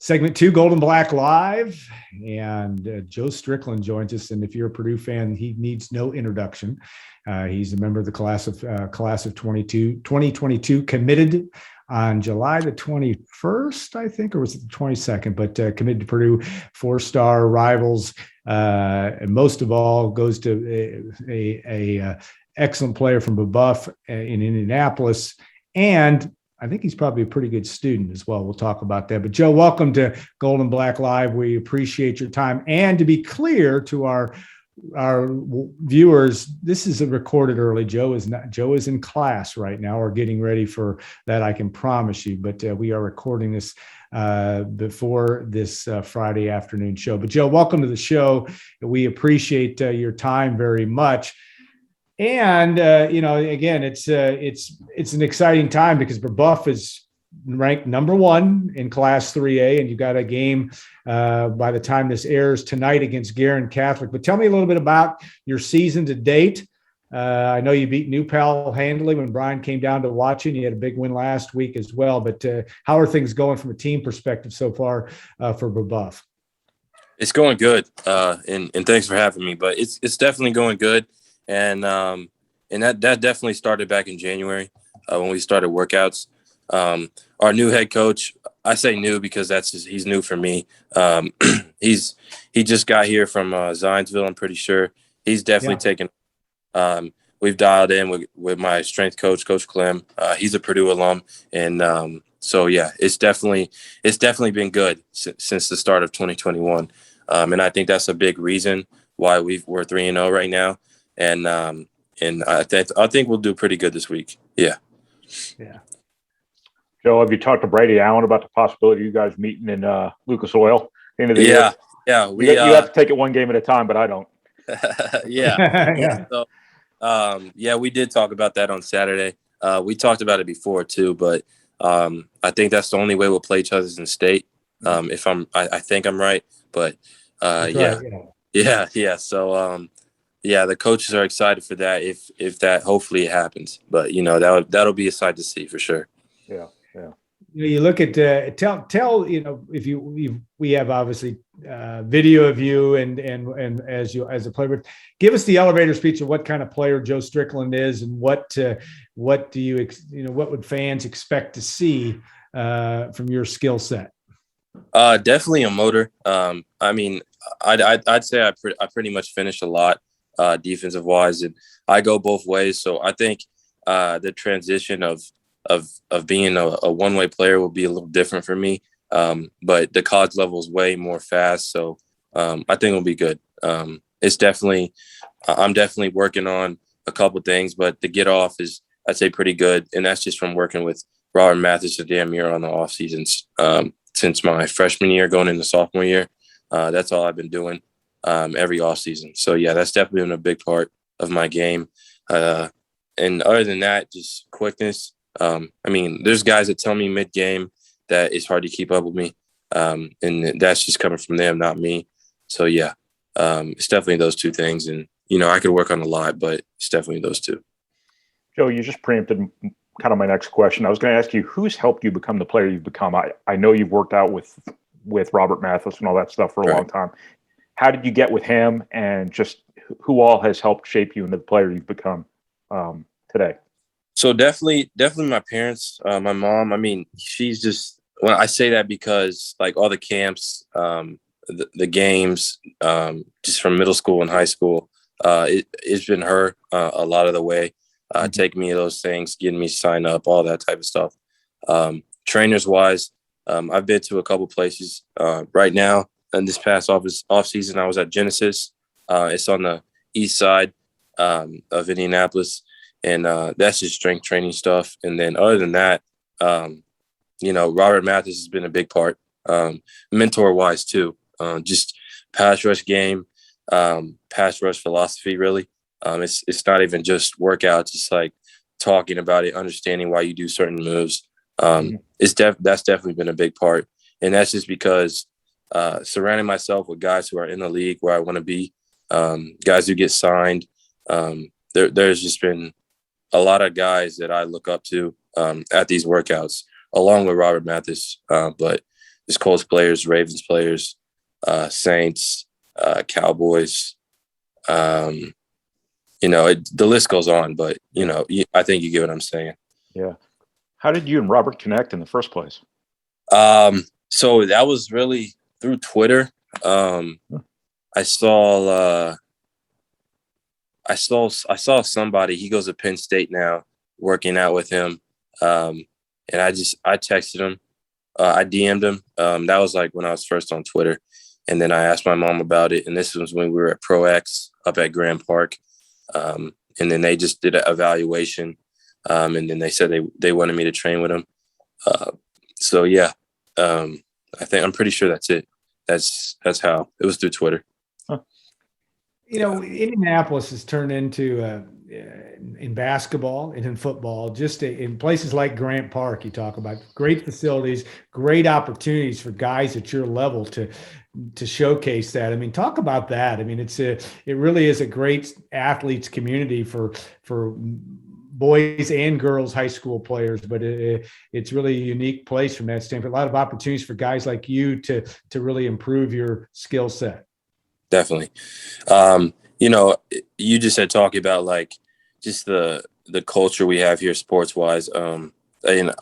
Segment 2, Gold and Black Live, and Joe Strickland joins us. And if you're a Purdue fan, he needs no introduction. He's a member of the class of 2022, committed on July the 21st, I think, or was it the 22nd? But committed to Purdue, 4-star rivals, and most of all goes to a excellent player from Buff in Indianapolis, and I think he's probably a pretty good student as well. We'll talk about that. But Joe, welcome to Gold and Black Live. We appreciate your time. And to be clear to our viewers, this is recorded early. Joe is in class right now, or getting ready for that, I can promise you. But we are recording this before this Friday afternoon show. But Joe, welcome to the show. We appreciate your time very much. And again, it's an exciting time because Buff is ranked number 1 in Class 3A, and you got a game by the time this airs tonight against Guerin Catholic. But tell me a little bit about your season to date. I know you beat New Pal handily when Brian came down to watch you. You had a big win last week as well. But how are things going from a team perspective so far for Buff? It's going good, and thanks for having me. But it's definitely going good. And that definitely started back in January when we started workouts. Our new head coach, I say new because he's new for me. He just got here from Zionsville, I'm pretty sure. He's definitely taken. We've dialed in with my strength coach, Coach Clem. He's a Purdue alum, and so yeah, it's definitely been good since the start of 2021. And I think that's a big reason why we're 3-0 right now. And I think we'll do pretty good this week. Yeah. Joe, have you talked to Brady Allen about the possibility of you guys meeting in Lucas Oil end of the year? Yeah. You have to take it one game at a time, but I don't. Yeah. So, we did talk about that on Saturday. We talked about it before too, but I think that's the only way we'll play each other in state. If I think I'm right, but yeah. So. The coaches are excited for that if that hopefully it happens. But that'll be a sight to see for sure. Yeah. You look at tell if we have obviously video of you and as a player, but give us the elevator speech of what kind of player Joe Strickland is, and what do you what would fans expect to see from your skill set? Definitely a motor. I'd say I pretty much finished a lot. Defensive wise, and I go both ways. So I think the transition of being a one-way player will be a little different for me. But the college level is way more fast. So I think it'll be good. I'm definitely working on a couple things, but the get off is, I'd say, pretty good. And that's just from working with Robert Mathis and Dan Muir on the off seasons since my freshman year going into sophomore year. That's all I've been doing. Every off season. So yeah, that's definitely been a big part of my game. And other than that, just quickness. There's guys that tell me mid game that it's hard to keep up with me. And that's just coming from them, not me. So yeah, it's definitely those two things. And, I could work on a lot, but it's definitely those two. Joe, you just preempted kind of my next question. I was going to ask you, who's helped you become the player you've become? I know you've worked out with Robert Mathis and all that stuff for a long time. How did you get with him, and just who all has helped shape you into the player you've become today? So definitely my parents, my mom. She's just, when I say that because like all the camps, the games, just from middle school and high school, it's been her a lot of the way, taking me to those things, getting me signed up, all that type of stuff. Trainers wise, I've been to a couple places right now. And this past off season, I was at Genesis. It's on the east side of Indianapolis, and that's just strength training stuff. And then other than that, Robert Mathis has been a big part, mentor wise too. Just pass rush game, pass rush philosophy. Really, it's not even just workouts. It's like talking about it, understanding why you do certain moves. That's definitely been a big part, and that's just because. Surrounding myself with guys who are in the league where I want to be, guys who get signed. There's just been a lot of guys that I look up to at these workouts, along with Robert Mathis. But There's Colts players, Ravens players, Saints, Cowboys. The list goes on, but I think you get what I'm saying. Yeah. How did you and Robert connect in the first place? So that was really through Twitter. I saw somebody. He goes to Penn State now, working out with him. And I texted him. I DM'd him. That was like when I was first on Twitter. And then I asked my mom about it. And this was when we were at Pro X up at Grand Park. And then they just did an evaluation. And then they said they wanted me to train with him. So yeah, I'm pretty sure that's it. That's how it was, through Twitter. Huh. Indianapolis has turned into in basketball and in football, just in places like Grant Park. You talk about great facilities, great opportunities for guys at your level to showcase that. I mean, talk about that. I mean, it really is a great athletes community for boys and girls high school players, but it's really a unique place from that standpoint. A lot of opportunities for guys like you to really improve your skill set. Definitely. You just said talking about like just the culture we have here sports wise. And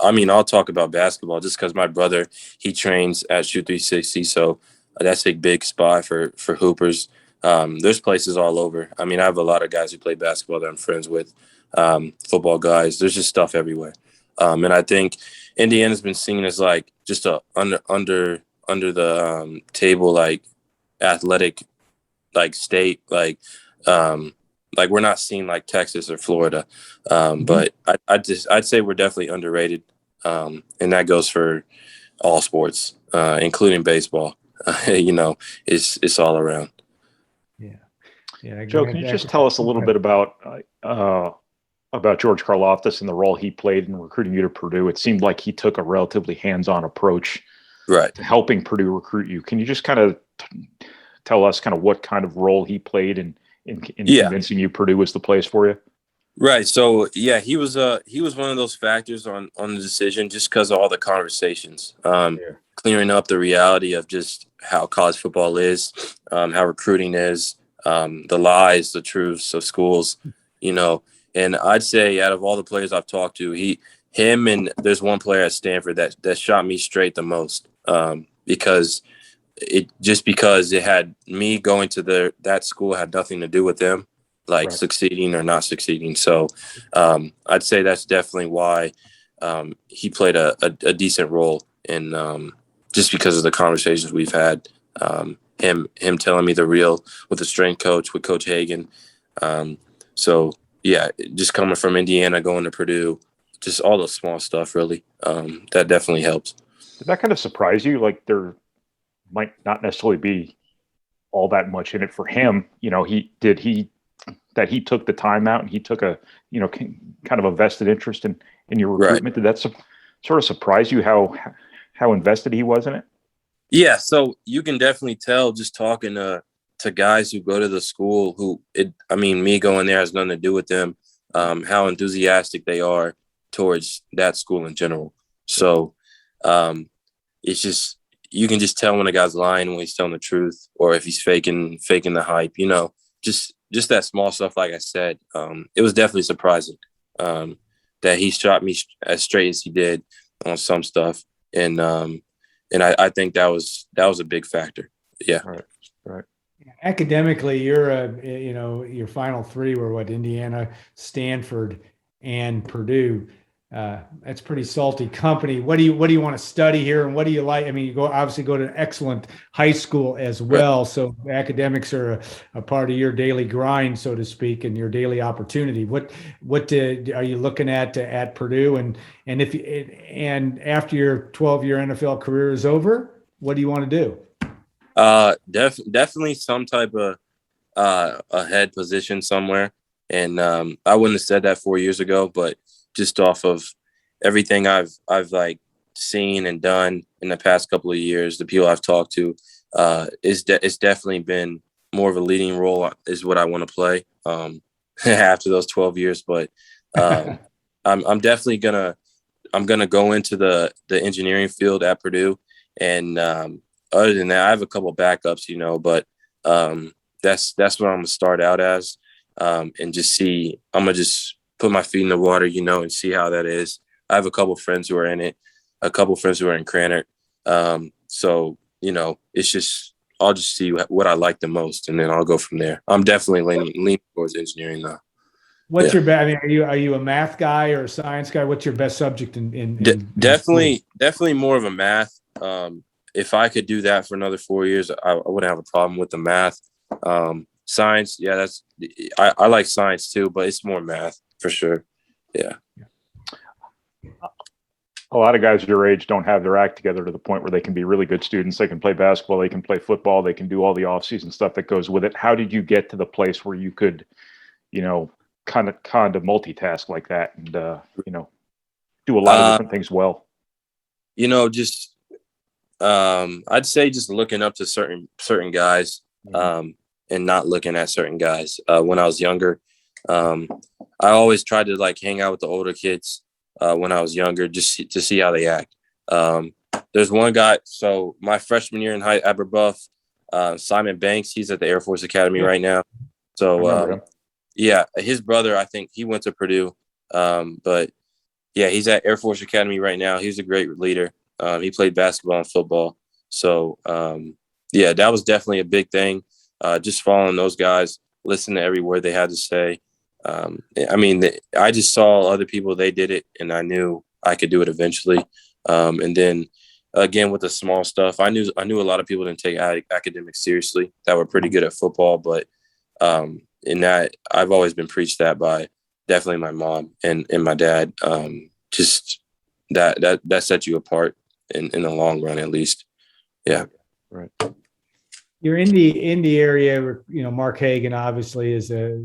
I mean, I'll talk about basketball just because my brother, he trains at Shoot 360. So that's a big spot for hoopers. There's places all over. I mean, I have a lot of guys who play basketball that I'm friends with, football guys. There's just stuff everywhere. And I think Indiana's been seen as like just a under the table, like athletic, like state, like we're not seen like Texas or Florida. But I'd say we're definitely underrated. And that goes for all sports, including baseball. It's all around. Yeah. Joe, can you just tell us a little bit about George Karlaftis and the role he played in recruiting you to Purdue? It seemed like he took a relatively hands-on approach to helping Purdue recruit you. Can you just kind of tell us kind of what kind of role he played in convincing you Purdue was the place for you? Right. So yeah, he was one of those factors on the decision, just because of all the conversations, clearing up the reality of just how college football is, how recruiting is, the lies, the truths of schools, and I'd say out of all the players I've talked to, him and there's one player at Stanford that shot me straight the most, because it had me going to that school had nothing to do with them, like succeeding or not succeeding. So I'd say that's definitely why he played a decent role in, just because of the conversations we've had, him telling me the real with the strength coach, with Coach Hagan. So yeah, just coming from Indiana, going to Purdue, just all the small stuff really, that definitely helps. Did that kind of surprise you? Like there might not necessarily be all that much in it for him. He took the time out and he took a, kind of a vested interest in your recruitment. Did that sort of surprise you how invested he was in it? Yeah. So you can definitely tell just talking to guys who go to the school me going there has nothing to do with them, how enthusiastic they are towards that school in general. So it's just, you can just tell when a guy's lying, when he's telling the truth, or if he's faking the hype, just that small stuff. Like I said, it was definitely surprising that he shot me as straight as he did on some stuff. And I think that was a big factor. Yeah. Right. Academically, your final three were what? Indiana, Stanford, and Purdue. That's pretty salty company. What do you want to study here, and what do you like? I mean, you obviously go to an excellent high school as well, so academics are a part of your daily grind, so to speak, and your daily opportunity. What are you looking at Purdue, and after your 12-year NFL career is over, what do you want to do? Definitely some type of a head position somewhere, and I wouldn't have said that 4 years ago, but just off of everything I've like seen and done in the past couple of years, the people I've talked to, it's definitely been more of a leading role is what I want to play after those 12 years. But I'm definitely gonna go into the engineering field at Purdue And other than that, I have a couple backups, but that's what I'm gonna start out as, and just see. I'm gonna just put my feet in the water, and see how that is. I have a couple friends who are in it, a couple friends who are in Cranard. So it's just I'll just see what I like the most, and then I'll go from there. I'm definitely leaning towards engineering though. What's your best? I mean, are you a math guy or a science guy? What's your best subject in definitely more of a math. If I could do that for another 4 years, I wouldn't have a problem with the math. Science, yeah, I like science too, but it's more math for sure. Yeah. A lot of guys your age don't have their act together to the point where they can be really good students. They can play basketball, they can play football, they can do all the off-season stuff that goes with it. How did you get to the place where you could, kind of multitask like that and do a lot of different things well? Just I'd say just looking up to certain guys, and not looking at certain guys. When I was younger, I always tried to like hang out with the older kids when I was younger, just to see how they act. There's one guy. So my freshman year in at Brebeuf, Simon Banks, he's at the Air Force Academy right now. So yeah, his brother, I think he went to Purdue, but yeah, he's at Air Force Academy right now. He's a great leader. He played basketball and football. So yeah, that was definitely a big thing. Just following those guys, listening to every word they had to say. I just saw other people, they did it, and I knew I could do it eventually. And then again, with the small stuff, I knew a lot of people didn't take academics seriously that were pretty good at football, but in that, I've always been preached that by definitely my mom and my dad. Just that sets you apart in the long run, at least. Yeah. Right. You're in the area, Mark Hagan obviously is a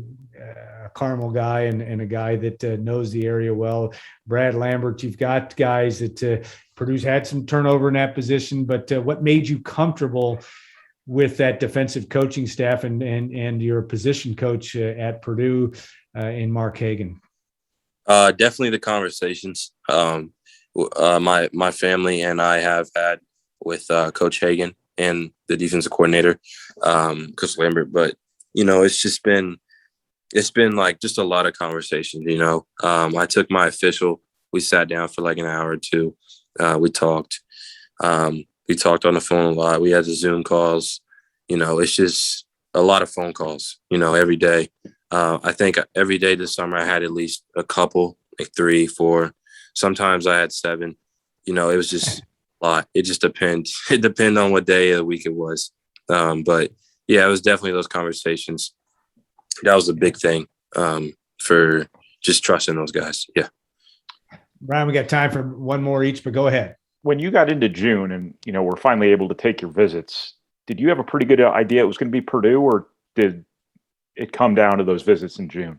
Carmel guy and a guy that knows the area well. Brad Lambert, you've got guys that Purdue's had some turnover in that position, but what made you comfortable with that defensive coaching staff and your position coach at Purdue in Mark Hagan? Definitely the conversations my family and I have had with Coach Hagan and the defensive coordinator, Coach Lambert. But, it's been like just a lot of conversation, I took my official, we sat down for like an hour or two. We talked on the phone a lot. We had the Zoom calls, it's just a lot of phone calls, every day. I think every day this summer I had at least a couple, like 3, 4, sometimes I had 7, it was just a lot. It just depends. It depended on what day of the week it was. But yeah, it was definitely those conversations. That was a big thing for just trusting those guys. Yeah. Brian, we got time for one more each, but go ahead. When you got into June and, we're finally able to take your visits, did you have a pretty good idea it was going to be Purdue, or did it come down to those visits in June?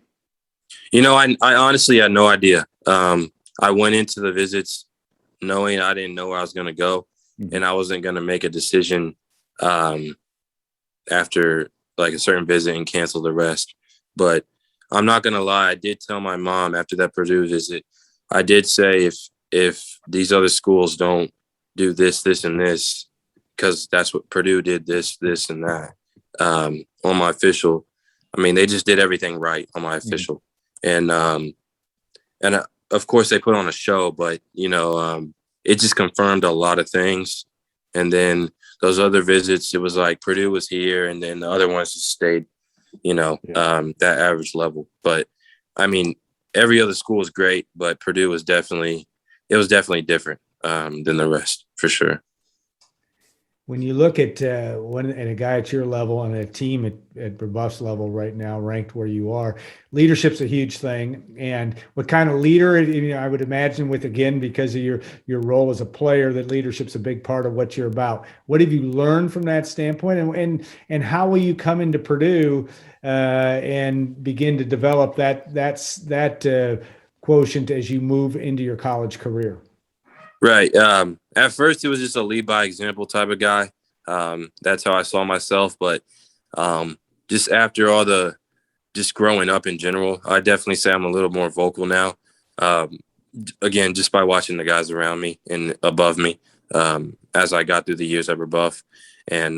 I honestly had no idea. I went into the visits knowing I didn't know where I was going to go, and I wasn't going to make a decision after like a certain visit and cancel the rest. But I'm not going to lie. I did tell my mom after that Purdue visit, I did say if these other schools don't do this, this, and this, because that's what Purdue did, this, and that, on my official. I mean, they just did everything right on my official. And of course they put on a show, but, it just confirmed a lot of things. And then those other visits, it was like Purdue was here, and then the other ones just stayed, that average level. But I mean, every other school is great, but Purdue was definitely different than the rest, for sure. When you look at a guy at your level and a team at Brebeuf's level right now, ranked where you are, leadership's a huge thing. And what kind of leader, I would imagine because of your role as a player, that leadership's a big part of what you're about. What have you learned from that standpoint, and how will you come into Purdue and begin to develop that quotient as you move into your college career? Right. At first, it was just a lead by example type of guy. That's how I saw myself. But just after just growing up in general, I definitely say I'm a little more vocal now. Again, just by watching the guys around me and above me. as I got through the years at Rebuff. And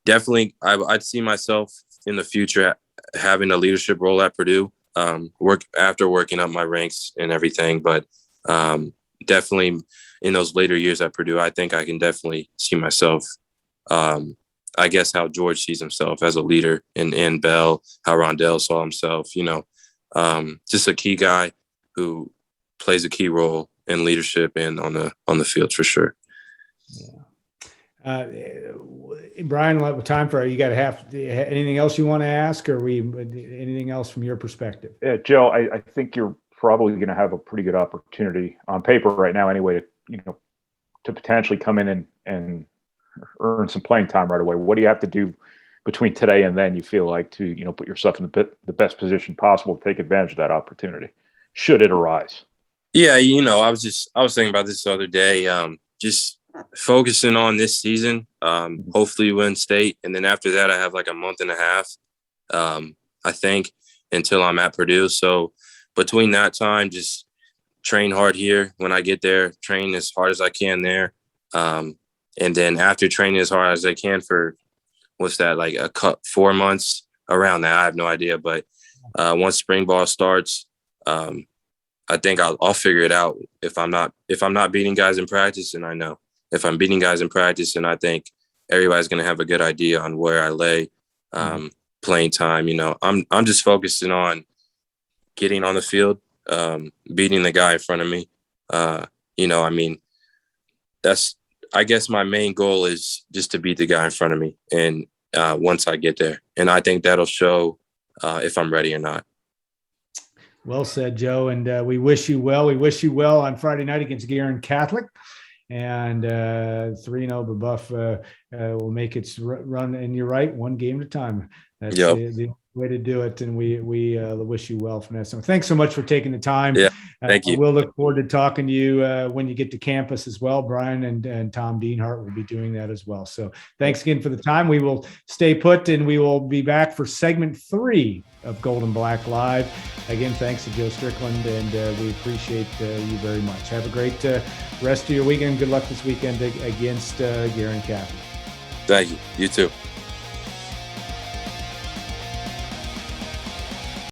definitely I'd see myself in the future having a leadership role at Purdue, after working up my ranks and everything. But definitely in those later years at Purdue, I think I can definitely see myself, I guess how George sees himself as a leader, and Bell, how Rondell saw himself, just a key guy who plays a key role in leadership and on the field for sure. Yeah. Brian, time for you. Got to have anything else you want to ask, or anything else from your perspective? Yeah, Joe, I think you're probably going to have a pretty good opportunity on paper right now, anyway, to potentially come in and earn some playing time right away. What do you have to do between today and then, you feel like, to put yourself in the best position possible to take advantage of that opportunity, should it arise? Yeah, I was thinking about this the other day. Just focusing on this season, hopefully win state, and then after that I have like a month and a half, I think, until I'm at Purdue. So between that time, just train hard here when I get there, train as hard as I can there, and then after training as hard as I can for what's that, like 4 months, around that, I have no idea, but once spring ball starts, I think I'll figure it out. If I'm not beating guys in practice, and I know if I'm beating guys in practice, and I think everybody's going to have a good idea on where I lay playing time. I'm just focusing on getting on the field, beating the guy in front of me. That's, I guess, my main goal is just to beat the guy in front of me. And once I get there, and I think that'll show if I'm ready or not. Well said, Joe. And we wish you well. We wish you well on Friday night against Guerin Catholic. And 3-0 Rebuff will make its run. And you're right, one game at a time. That's the way to do it. And we wish you well from that. So thanks so much for taking the time. Yeah, thank you. We'll look forward to talking to you when you get to campus as well. Brian and Tom Dienhart will be doing that as well. So thanks again for the time. We will stay put, and we will be back for segment 3 of Gold and Black Live. Again, thanks to Joe Strickland, and we appreciate you very much. Have a great rest of your weekend. Good luck this weekend against Guerin Catholic. Thank you. You too.